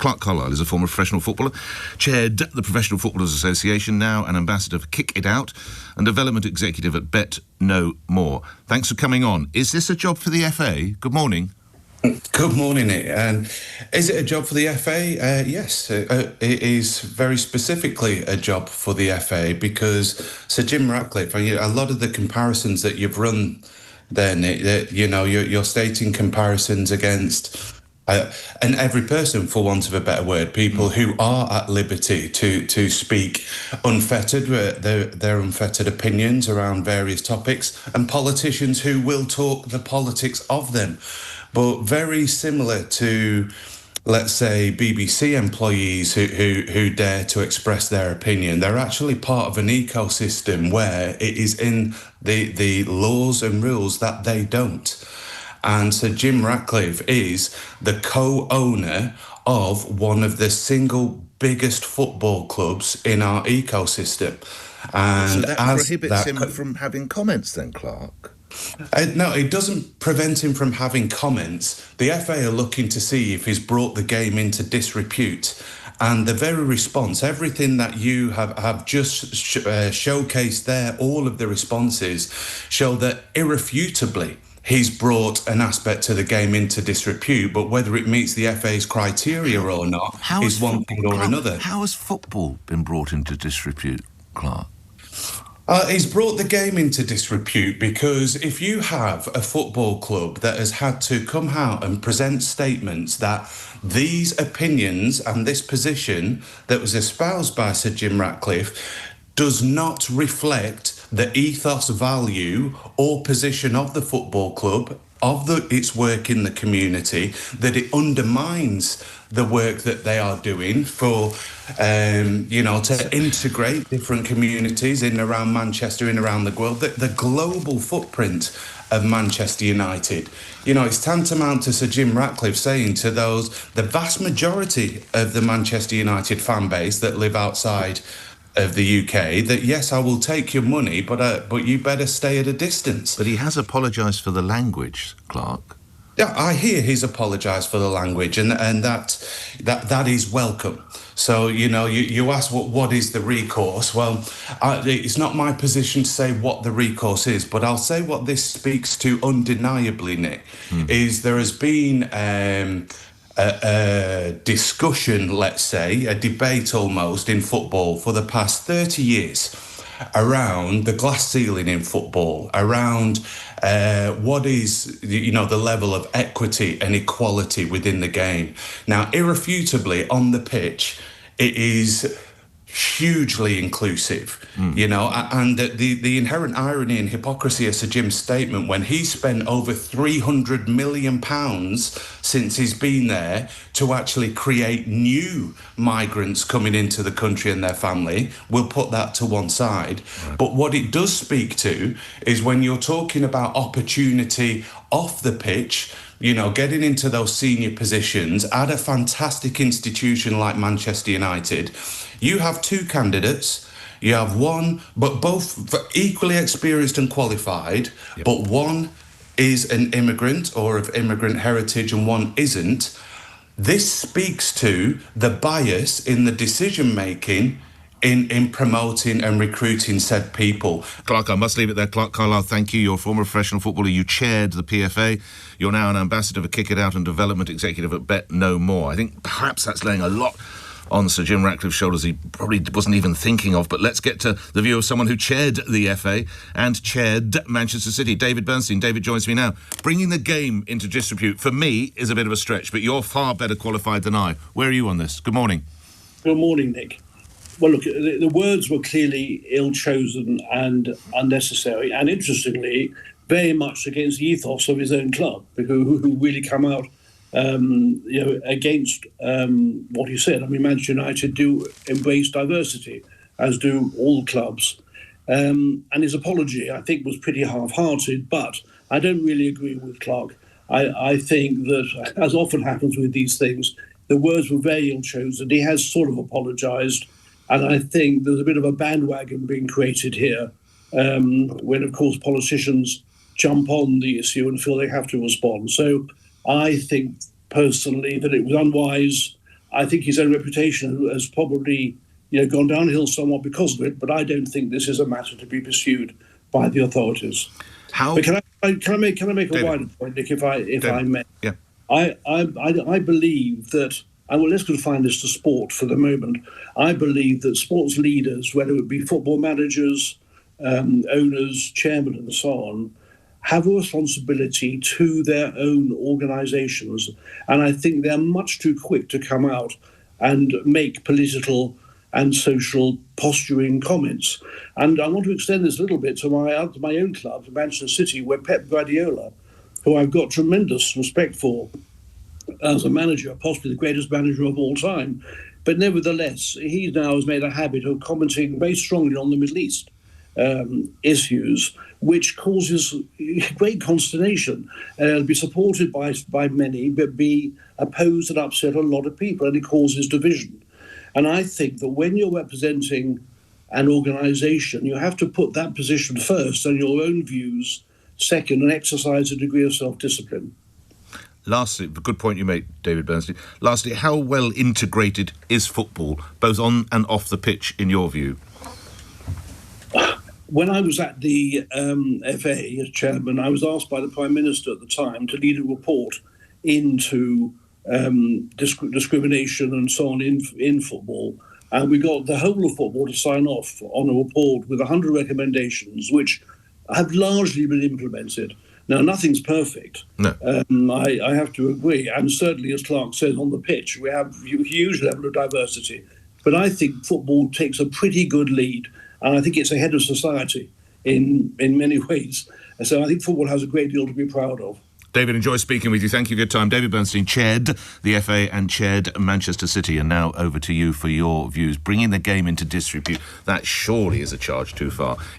Clark Carlisle is a former professional footballer, chaired the Professional Footballers Association, now an ambassador for Kick It Out and development executive at Bet No More. Thanks for coming on. Is this a job for the FA? Good morning. Good morning, Nick. Is it a job for the FA? Yes, it is very specifically a job for the FA because Sir Jim Ratcliffe, a lot of the comparisons that you've run there, Nick, you're stating comparisons against and every person, for want of a better word, people who are at liberty to speak unfettered, their unfettered opinions around various topics, and politicians who will talk the politics of them. But very similar to, let's say, BBC employees who dare to express their opinion. They're actually part of an ecosystem where it is in the laws and rules that they don't. And Sir Jim Ratcliffe is the co-owner of one of the single biggest football clubs in our ecosystem. And so that prohibits him from having comments then, Clark? No, it doesn't prevent him from having comments. The FA are looking to see if he's brought the game into disrepute. And the very response, everything that you have just showcased there, all of the responses show that irrefutably he's brought an aspect to the game into disrepute, but whether it meets the FA's criteria or not is one thing or another. How has football been brought into disrepute, Clark? He's brought the game into disrepute because if you have a football club that has had to come out and present statements that these opinions and this position that was espoused by Sir Jim Ratcliffe does not reflect the ethos, value or position of the football club, of its work in the community, that it undermines the work that they are doing for, to integrate different communities in and around Manchester, in and around the world, the global footprint of Manchester United. It's tantamount to Sir Jim Ratcliffe saying to the vast majority of the Manchester United fan base that live outside of the UK, that yes, I will take your money, but you better stay at a distance. But he has apologised for the language, Clark. Yeah, I hear he's apologised for the language, and that is welcome. So, you ask what is the recourse? Well, it's not my position to say what the recourse is, but I'll say what this speaks to undeniably, Nick, is there has been a discussion, let's say, a debate almost in football for the past 30 years around the glass ceiling in football, around what is, the level of equity and equality within the game. Now, irrefutably, on the pitch, it is hugely inclusive, and the inherent irony and hypocrisy of Sir Jim's statement when he spent over £300 million since he's been there to actually create new migrants coming into the country and their family. We'll put that to one side. Right. But what it does speak to is when you're talking about opportunity off the pitch, getting into those senior positions at a fantastic institution like Manchester United, you have two candidates. You have one, but both equally experienced and qualified, but one is an immigrant or of immigrant heritage and one isn't. This speaks to the bias in the decision-making in promoting and recruiting said people. Clark, I must leave it there. Clark Carlisle, thank you. You're a former professional footballer. You chaired the PFA. You're now an ambassador for Kick It Out and development executive at Bet No More. I think perhaps that's laying a lot on Sir Jim Ratcliffe's shoulders he probably wasn't even thinking of. But let's get to the view of someone who chaired the FA and chaired Manchester City. David Bernstein. David joins me now. Bringing the game into disrepute, for me, is a bit of a stretch, but you're far better qualified than I. Where are you on this? Good morning. Good morning, Nick. Well, look, the words were clearly ill-chosen and unnecessary, and interestingly, very much against the ethos of his own club, who really come out against what he said. I mean, Manchester United do embrace diversity, as do all clubs. And his apology, I think, was pretty half-hearted, but I don't really agree with Clark. I think that, as often happens with these things, the words were very ill-chosen. He has sort of apologised, and I think there's a bit of a bandwagon being created here when, of course, politicians jump on the issue and feel they have to respond. So I think personally that it was unwise. I think his own reputation has probably gone downhill somewhat because of it, but I don't think this is a matter to be pursued by the authorities. How? But can I make a David. wider point, Nick, if I may? Yeah. I believe that, and well, let's confine this to sport for the moment. I believe that sports leaders, whether it be football managers, owners, chairmen, and so on, have a responsibility to their own organisations, and I think they're much too quick to come out and make political and social posturing comments. And I want to extend this a little bit to my own club, Manchester City, where Pep Guardiola, who I've got tremendous respect for as a manager, possibly the greatest manager of all time, but nevertheless, he now has made a habit of commenting very strongly on the Middle East issues, which causes great consternation. It'll be supported by many, but be opposed and upset a lot of people, and it causes division. And I think that when you're representing an organisation, you have to put that position first and your own views second, and exercise a degree of self-discipline. Lastly, the good point you made, David Bernstein. Lastly, how well integrated is football, both on and off the pitch, in your view? When I was at the FA as chairman, I was asked by the Prime Minister at the time to lead a report into discrimination and so on in football. And we got the whole of football to sign off on a report with 100 recommendations, which have largely been implemented. Now, nothing's perfect. No. I have to agree. And certainly, as Clark says, on the pitch, we have a huge level of diversity. But I think football takes a pretty good lead. And I think it's ahead of society in many ways. And so I think football has a great deal to be proud of. David, enjoy speaking with you. Thank you for your time. David Bernstein chaired the FA and chaired Manchester City. And now over to you for your views. Bringing the game into disrepute, that surely is a charge too far.